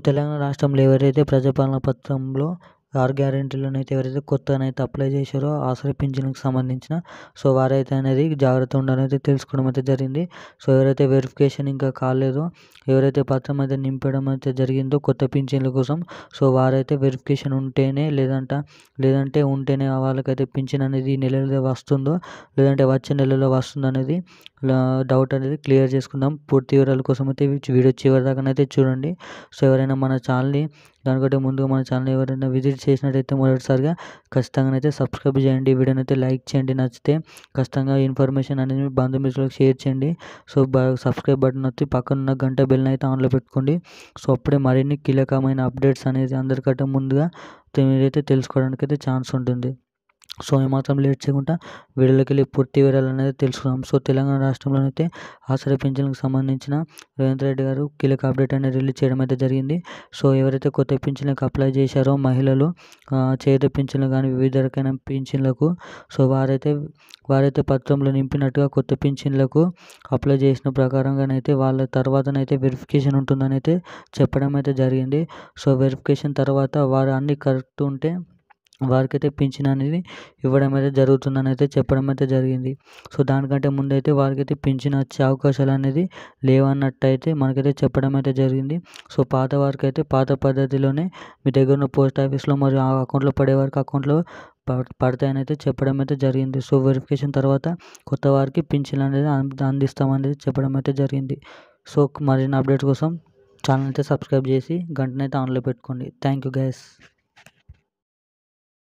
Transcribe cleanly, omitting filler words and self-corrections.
తెలంగాణ రాష్ట్రంలో ఎవరైతే ప్రజాపాలన పథకంలో 6 గ్యారెంటీలనైతే ఎవరైతే కొత్తగానైతే అప్లై చేశారో ఆసరా పింఛన్‌కి సంబంధించిన వారైతే అనేది జాగ్రత్తగా ఉండాలనైతే తెలుసుకోవడం అయితే జరిగింది. ఎవరైతే వెరిఫికేషన్ ఇంకా కాలేదో, ఎవరైతే పత్రం అయితే నింపడం అయితే జరిగిందో కొత్త పింఛన్ల కోసం వారైతే వెరిఫికేషన్ ఉంటేనే లేదంటే ఉంటేనే వాళ్ళకైతే పింఛన్ అనేది ఈ నెలలో వస్తుందో లేదంటే వచ్చే నెలలో వస్తుందనేది డౌట్ అనేది క్లియర్ చేసుకుందాం. పూర్తి వివరాల కోసం అయితే వీడియో చివరి దాకానైతే చూడండి. ఎవరైనా మన ఛానల్‌ని దానికంటే ముందుగా మన ఛానల్ ఎవరైనా విజిట్ చేసినట్టయితే మొదటిసారిగా ఖచ్చితంగానైతే సబ్స్క్రైబ్ చేయండి. వీడియోని అయితే లైక్ చేయండి. నచ్చితే ఖచ్చితంగా ఇన్ఫర్మేషన్ అనేది మీ బంధుమిత్రులకు షేర్ చేయండి. సబ్స్క్రైబ్ బటన్ వచ్చి పక్కనున్న గంట బెల్ని అయితే ఆన్లో పెట్టుకోండి. అప్పుడే మరిన్ని కీలకమైన అప్డేట్స్ అనేది అందరికంటే ముందుగా మీరైతే తెలుసుకోవడానికి అయితే ఛాన్స్ ఉంటుంది. ఏమాత్రం లేట్ చేయకుండా వీడియోలోకి వెళ్ళి పూర్తి వివరాలు అనేది తెలుసుకుందాం. తెలంగాణ రాష్ట్రంలోనైతే ఆసరా పింఛన్లకు సంబంధించిన రేవంత్ రెడ్డి గారు కీలక అప్డేట్ అనేది రిలీజ్ చేయడం అయితే జరిగింది. ఎవరైతే కొత్త పింఛన్లకు అప్లై చేశారో మహిళలు చేయూత పింఛన్లు కానీ వివిధ రకాల పింఛన్లకు వారైతే పత్రంలో నింపినట్టుగా కొత్త పింఛన్లకు అప్లై చేసిన ప్రకారంగానైతే వాళ్ళ తర్వాతనైతే వెరిఫికేషన్ ఉంటుందని అయితే చెప్పడం అయితే జరిగింది. వెరిఫికేషన్ తర్వాత వారు అన్నీ కరెక్ట్ ఉంటే వారికైతే పింఛన్ అనేది ఇవ్వడం అయితే జరుగుతుందని అయితే చెప్పడం అయితే జరిగింది. దానికంటే ముందైతే వారికైతే పింఛన్ వచ్చే అవకాశాలు అనేది లేవన్నట్టయితే మనకైతే చెప్పడం అయితే జరిగింది. పాత వారికైతే పాత పద్ధతిలోనే మీ దగ్గర ఉన్న పోస్ట్ ఆఫీస్లో మరియు ఆ అకౌంట్లో పడే వారికి అకౌంట్లో పడతాయని అయితే చెప్పడం అయితే జరిగింది. వెరిఫికేషన్ తర్వాత కొత్త వారికి పింఛన్ అనేది అందిస్తామనేది చెప్పడం అయితే జరిగింది. మరిన్ని అప్డేట్స్ కోసం ఛానల్ అయితే సబ్స్క్రైబ్ చేసి గంటనైతే ఆన్లో పెట్టుకోండి. Thank you guys.